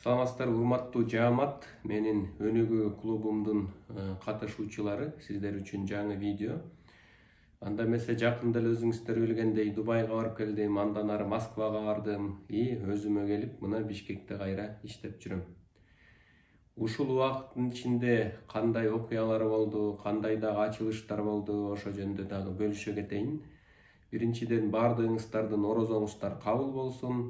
Саламатсыздар, урматтуу жаамат. Менин өнүгүү клубумдун катышуучулары, сиздер үчүн жаңы видео. Анда эмесе жакында эле өзүңүздөр билгендей Дубайга барып келдим, андан ары Москвага бардым и өзүмө келип, мына Бишкекте кайра иштеп жүрөм. Ушул убакыттын ичинде кандай окуялар болду, кандай дагы ачылыштар болду, ошо жөнүндө дагы бөлүшө кетейин. Биринчиден, баардыгыңыздардын орозоңуздар кабыл болсун.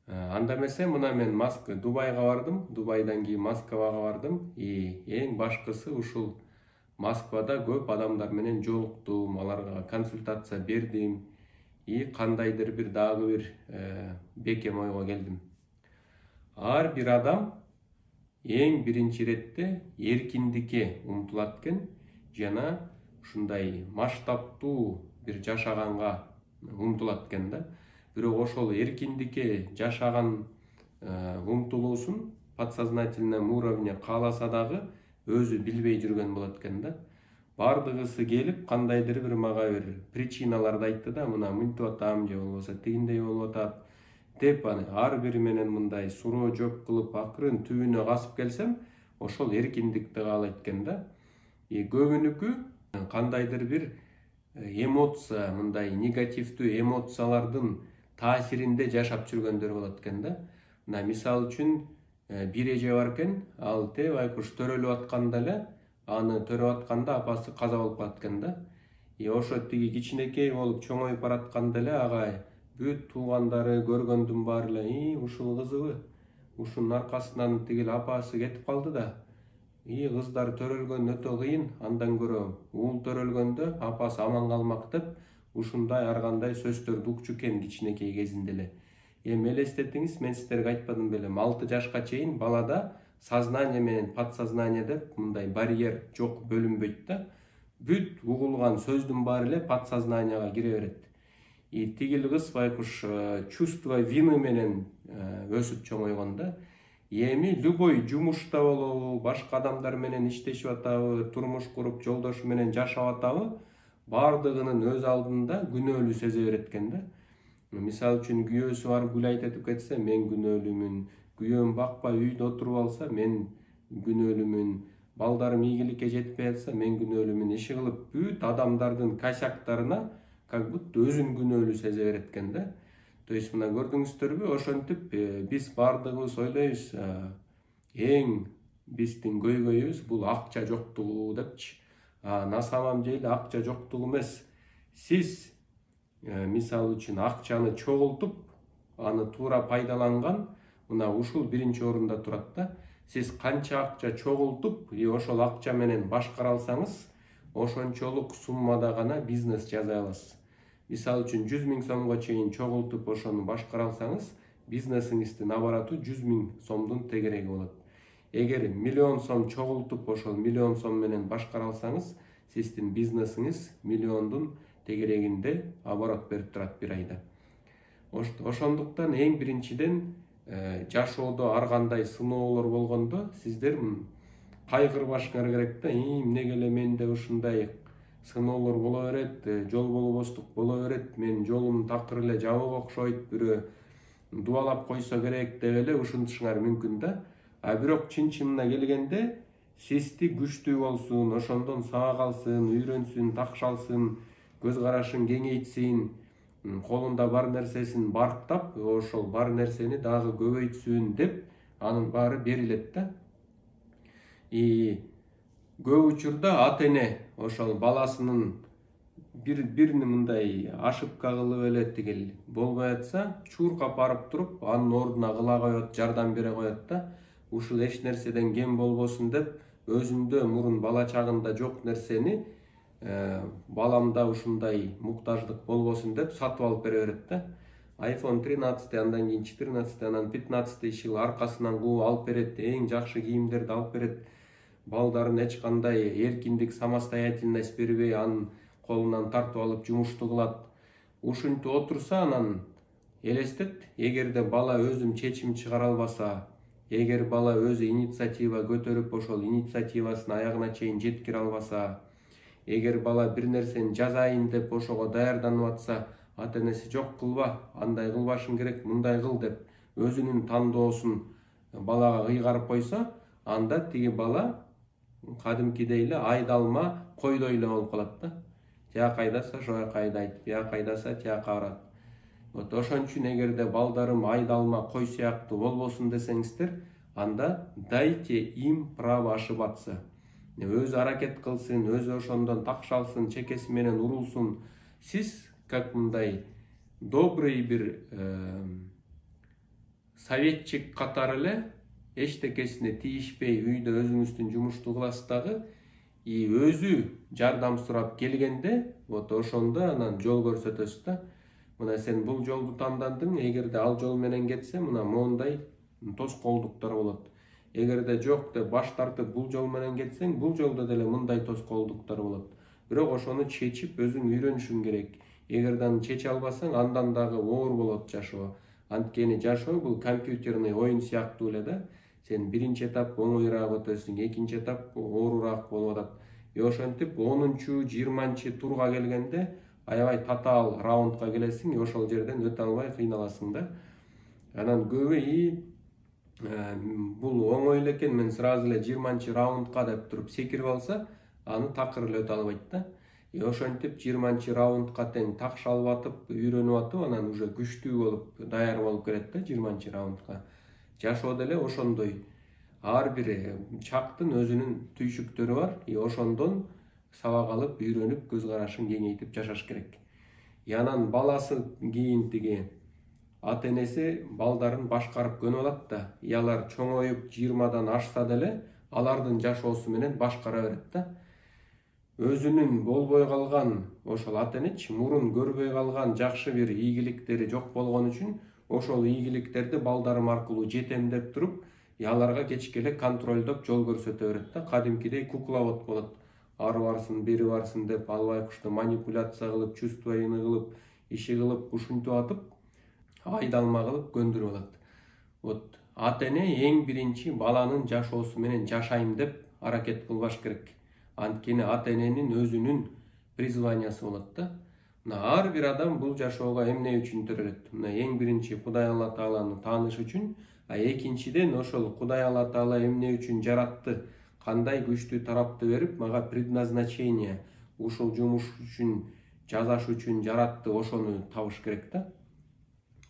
Анда эмесе мына мен Дубайга бардым, Дубайдан кийин Москвага бардым и эң башкысы ушул Москвада көп адамдар менен жолуктум, аларга консультация бердим и кандайдыр бир дагы бир бекем ойго келдим. Ар бир адам эң биринчи иретте эркиндикке умтулат экен, жана ушундай масштабтуу бир жашаганга умтулат экен да. Бирок ошол эркиндикке жашаган умтулуусун подсознательном уровне кааласа дагы өзү билбей жүргөн болот экен да. Бардыгысы келип кандайдыр бир мага бир причиналарды айтты да, мына мынтип атам же болбосо тигиндей болуп атат деп, ар бири менен мындай суроо жооп кылып акырын түбүнө касып келсем, ошол эркиндикти каалайт экен да. Көбүнүкү кандайдыр бир эмоция, мындай негативдүү эмоциялардын таасиринде жашап жүргөндөр болот экен да. Мына мисал үчүн бир эже бар экен, ал байкуш төрөлүп атканда эле, аны төрөп атканда апасы каза болуп калат экен да. Ошо тиги кичинекей болуп чоңоюп баратканда эле ага бүт туугандары көргөндүн баары эле ушул кызыбы, ушунун аркасынан тигил апасы кетип калды да. Кыздар төрөлгөн өтө кыйын, андан көрө уул төрөлгөндө апасы аман калмак деп ушундай ар кандай сөздөрдү укчу экен кичинекей кезинде эле. Эми элестетиңиз, мен сиздерге айтпадым белем, 6 жашка чейин балада сознание менен подсознание деп мындай барьер жок, бөлүнбөйт да. Бүт угулган сөздүн баары эле подсознанияга кире берет. Тигил кыз байкуш чувство вины менен өсүп чоңойгон да. Эми любой жумушта болобу, башка адамдар менен иштешип атабы, турмуш куруп, жолдошу менен жашап атабы, бардыгынын өз алдында күнөөлүү сезе берет экен да. Мисал үчүн күйөөсү барып гүл айтып кетсе, мен күнөөлүүмүн. Күйөөм бакпай үйдө отуруп алса, мен күнөөлүүмүн. Балдарым ийгиликке жетпей атса, мен күнөөлүүмүн. Иши кылып бүт адамдардын косяктарына как будто өзүн күнөөлүү сезе берет экен да. То есть мына көрдүңүздөрбү, ошентип биз бардыгыбыз ойлойбуз, эң биздин көйгөйүбүз бул акча жоктугу депчи. На самом деле акча жоктугу эмес. Сиз мисал үчүн акчаны чогултуп, аны туура пайдаланган, мына ушул биринчи орунда турат да. Сиз канча акча чогултуп, ошол акча менен башкара алсаңыз, ошончолук суммада гана бизнес жасай аласыз. Мисал үчүн 100 000 сомго чейин чогултуп ошону башкара алсаңыз, бизнесиңиздин абараты 100 000 сомдун тегереги болот. Эгер 1 миллион сом чогултуп, ошол 1 миллион сом менен башкара алсаңыз, сиздин бизнесиңиз миллиондун тегерегинде оборот берип турат бир айда. Ошондуктан эң биринчиден жашоодо ар кандай сыноолор болгондо сиздер кайгырбашыңар керек да. Эмнеге эле менде ушундай сыноолор боло берет, жол болбостук боло берет, мен жолум такыр эле жабык окшойт, бирөө дубалап койсо керек деп эле ушунтушуңар мүмкүн да. Бирок чын-чынына келгенде сизди күчтүү болсун, ошондон сага калсын, үйрөнсүн, такшалсын, көз карашын кеңейтсин, колунда бар нерсесин барктап, ошол бар нерсени дагы көбөйтсүн деп анын баары берилет да. Көп учурда ата-эне ошол баласынын бирини мындай ошибка кылып эле тигил болбой атса, чуркап барып туруп, анын ордуна кыла коет, жардам бере коет да. Ушул эч нерседен кем болбосун деп, өзүндө мурун бала чагында жок нерсени баламда ушундай муктаждык болбосун деп сатып алып бере берет да. iPhone 13, андан кийин 14, анан 15 аркасынан кууп алып берет, эң жакшы кийимдерди алып берет. Балдарын эч кандай эркиндик, самостоятельность бербей, анын колунан тартып алып жумушту кылат. Ушинтип отурса, анан элестет, эгерде бала өзүм чечим чыгара албаса, эгер бала өзү инициатива көтөрүп, ошол инициативасын аягына чейин жеткире албаса, эгер бала бир нерсени жазайын деп ошого даярданып атса, ата-энеси жок кылба, андай кылбашың керек, мындай кыл деп өзүнүн тандоосун балага кыйгарып койсо, анда тиги бала кадимкидей эле айдалма койдой эле болуп калат да. Тияка айдаса ошол жака айдайт, бияка айдаса тияка барат. Вот ошон үчүн эгерде балдарым айдалма кой сыяктуу болбосун десеңиздер, анда дайте им право ошибаться. Өзү аракет кылсын, өзү ошондон такшалсын, чекеси менен урулсун. Сиз как мындай добрый бир советчик катары эле эчтекесине тийишпей үйдө өзүңүздүн жумушту кыласыз дагы, өзү жардам сурап келгенде, вот ошондо анан жол көрсөтөсүз да. Мына сен бул жолду тандандың, эгерде ал жол менен кетсе, мына моундай тоскоолдуктар болот. Эгерде жок деп баш тартып бул жол менен кетсең, бул жолдо деле мындай тоскоолдуктар болот. Бирок ошону чечип өзүң үйрөнүшүң керек. Эгерде аны чече албасаң, андан дагы оор болот жашоо. Анткени жашоо бул компьютерный оюн сыяктуу эле да. Сен биринчи этап оңоюраак өтөсүң, экинчи этап оорураак болуп атат. Ошентип 10-20 турга келгенде аябай татаал раундка келесиң, ошол жерден өтө албай кыйналасың да. Анан көбү бул оңой эле экен, мен сразу эле 20 раундка деп туруп секирип алса, аны такыр эле өтө албайт да. Ошентип 20 раундка тең такшалып атып, үйрөнүп атып, анан уже күчтүү болуп, даяр болуп келет да 20 раундка. Жашоо деле ошондой. Ар бир чактын өзүнүн түйшүктөрү бар, ошондон сабак алып, үйрөнүп, көз карашын кеңейтип жашаш керек. Анан баласы кийин тиги ата-энеси балдарын башкарып көнүп алат да. Алар чоңоюп 20дан ашса деле, алардын жашоосу менен башкара берет да. Өзүнүн болбой калган ошол ата-энеч мурун көрбөй калган жакшы бир ийгиликтери жок болгон үчүн ошол ийгиликтерди балдарым аркылуу жетем деп туруп, аларга кечке эле контролдоп жол көрсөтө берет да. Кадимкидей кукловод болот. Ары барсын, бери барсын деп ал байкушту манипуляция кылып, чувствойны кылып, иши кылып, ушинтип атып, айдалма кылып көндүрүп алат. Вот ата-эне эң биринчи баланын жашоосу менен жашайм деп аракет кылбаш керек. Анткени ата-эненин өзүнүн призваниясы болот да. Ар бир адам бул жашоого эмне үчүн төрөлөт? Эң биринчи Кудай Алла Тааланы тааныш үчүн, экинчиден ошол Кудай Алла Таала эмне үчүн жаратты, кандай күчтүү тарапты берип, мага предназначение, ушул жумуш үчүн, жазаш үчүн жаратты, ошону табыш керек да.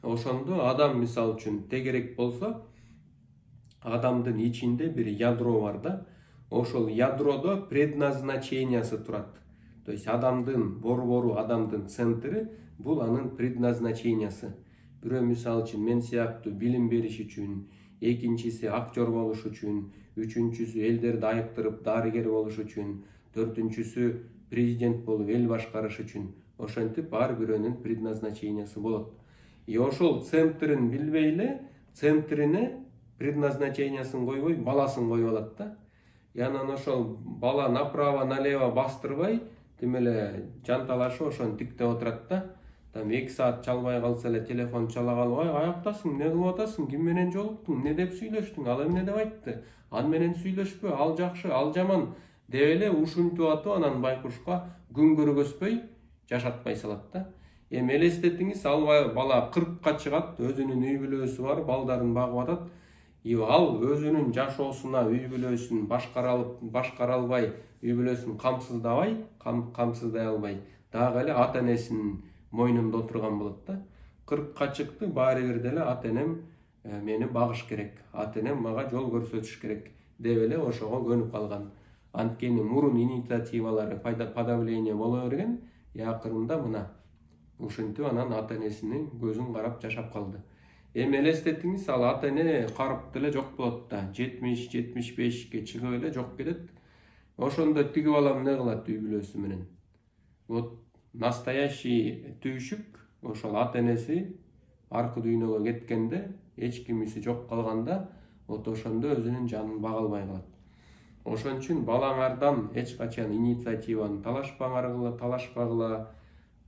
Ошондо адам мисал үчүн тегерек болсо, адамдын ичинде бир ядро бар да. Ошол ядродо предназначениясы турат. То есть адамдын борбору, адамдын центри бул анын предназначениясы. Бирөө мисал үчүн мен сыяктуу билим бериш үчүн, экинчиси актер болуш үчүн, үчүнчүсү элдерди айыктырып дарыгер болуш үчүн, төртүнчүсү президент болуп эл башкарыш үчүн. Ошентип ар бирөөнүн предназначениясы болот. Ошол центрин билбей эле, центрине предназначениясын койбой, баласын коюп алат да. Анан ошол бала направо налево бастырбай, тим эле жанталашып ошону тиктеп отурат да. Там 2 саат чалбай калса эле телефон чала калып, аяктасың, эмне кылып атасың, ким менен жолуктуң, эмне деп сүйлөштүң, ал эмне деп айтты, ал менен сүйлөшпө, ал жакшы, ал жаман деп эле ушинтип атып, анан байкушка күн көргөзбөй жашатпай салат да. Эми элестетиңиз, ал бала 40ка чыгат, өзүнүн үй бүлөсү бар, балдарын багып атат. Ал өзүнүн жашоосуна үй бүлөсүн башкара албай, үй бүлөсүн камсыздай албай, дагы эле ата-энесинин мойнунда отурган болот да. 40ка чыкты, баары бир деле ата-энем мени багыш керек, ата-энем мага жол көрсөтүш керек деп эле ошого көнүп калган. Анткени мурун инициативалары подавление боло берген, акырында мына ушинтип анан ата-энесинин көзүн карап жашап калды. Эми элестетиңиз, ал ата-эне карып деле жок болот да, 70-75ке чыгып эле жок кетет. Ошондо тиги бала эмне кылат үй бүлөсү менен? Вот настоящий түйшүк ошол ата-энеси аркы дүйнөгө кеткенде, эч кимиси жок калганда, вот ошондо өзүнүн жанын бага албай калат. Ошон үчүн балаңардан эч качан инициативаны талашпагыла,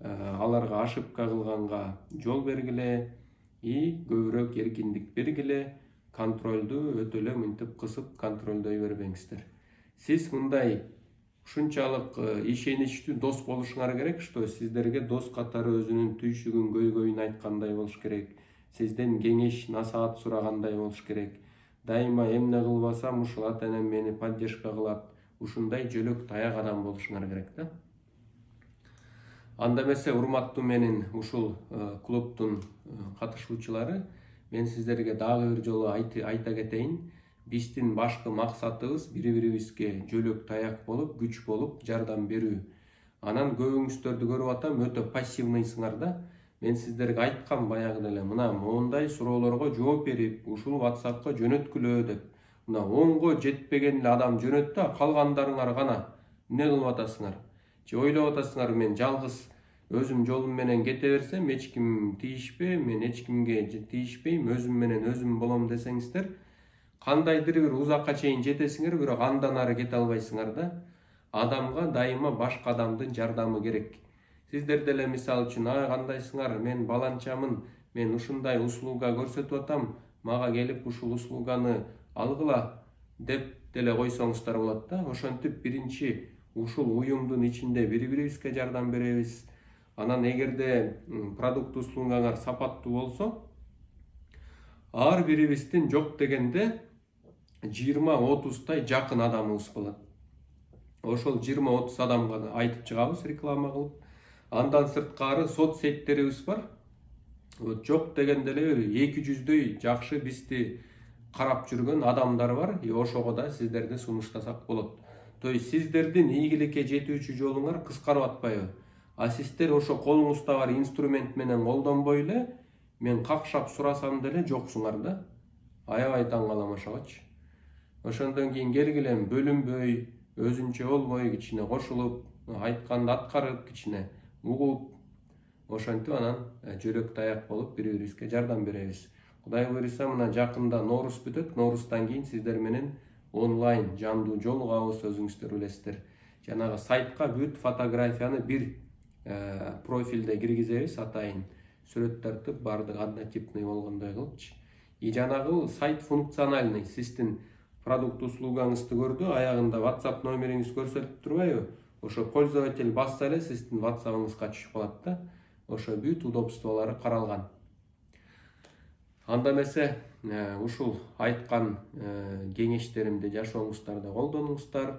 аларга ошибка кылганга жол бергиле, көбүрөөк эркиндик бергиле, контролду өтө эле мынтип кысып контролдой бербеңиздер. Сиз мындай ушунчалык ишеничтүү дос болушуңар керек, что сиздерге дос катары өзүнүн түйшүгүн, көйгөйүн айткандай болуш керек. сизден кеңеш, насаат сурагандай болуш керек. Дайыма эмне кылбасам ушул ата энем мени поддержка кылат. Ушундай жөлөк таяк адам болушуңар керек да. Анда эмесе урматтуу менин ушул клубдун катышуучулары, мен сиздерге дагы бир жолу айта кетейин. Биздин башкы максатыбыз бири-бирибизге жөлөк таяк болуп, күч болуп, жардам берүү. Анан көбүңүздөрдү көрүп атам, өтө пассивныйсыңар да. Мен сиздерге айткам баягы деле, мына моундай суроолорго жооп берип, ушул WhatsAppка жөнөткүлө деп. Мына 10го жетпеген эле адам жөнөттү, калгандарыңар гана эмне кылып атасыңар? Же ойлоп атасыңар, мен жалгыз өзүм жолум менен кете берсем, эч ким тийишпей, мен эч кимге тийишпейм, өзүм менен өзүм болом десеңиздер, кандайдыр бир узакка чейин жетесиңер, бирок андан ары кете албайсыңар да. Адамга дайыма башка адамдын жардамы керек. Сиздер деле мисалы үчүн, кандайсыңар, мен баланчамын, мен ушундай услуга көрсөтүп атам, мага келип ушул услуганы алгыла деп деле койсоңуздар болот да. Ошентип биринчи ушул уюмдун ичинде бири-бирибизге жардам беребиз. Анан эгерде продукт услугаңар сапаттуу болсо, ар бирибиздин жок дегенде 20-30 жакын адамыбыз болот. Ошол 20-30 адамга айтып чыгабыз, реклама кылып. Андан сырткары соцсеттерибиз бар. Жок дегенде эле 200дөй жакшы бизди карап жүргөн адамдар бар. Ошого да сиздерди сунуштасак болот. То есть сиздердин ийгиликке жетүүчү жолуңар кыскарып атпайбы? А сиздер ошо колуңузда бар инструмент менен колдонбой эле, мен какшап сурасам деле жоксуңар да. Аябай таң калам ошогочу. Ошондон кийин келгиле бөлүнбөй, өзүнчө болбой, кичине кошулуп, айтканды аткарып, кичине угуп, ошентип анан жөлөк таяк болуп бири-бирибизге жардам беребиз. Кудай буйруса, мына жакында Норуз бүтөт. Норуздан кийин сиздер менен онлайн жандуу жолугабыз, өзүңүздөр билесиздер. Жанагы сайтка бүт фотографияны бир профилде киргизебиз, атайын сүрөт тартып, бардыгы однотипный болгондой кылыпчы. И жанагы сайт функциональный, сиздин продукт услугаңызды көрдү, аягында WhatsApp номериңиз көрсөтүп турбайбы? Ошо пользователь басса эле сиздин WhatsApp'ыңызга түшүп калат да. Ошо бүт удобстволору каралган. Анда эмесе ушул айткан кеңештеримди жашооңуздарда колдонуңуздар.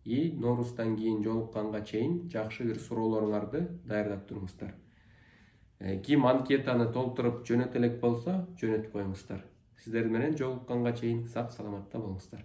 И Норуздан кийин жолукканга чейин жакшы бир суроолоруңарды даярдап туруңуздар. Ким анкетаны толтуруп жөнөтө элек болсо, жөнөтүп коюңуздар. Сиздер менен жолукканга чейин сак саламатта болуңуздар.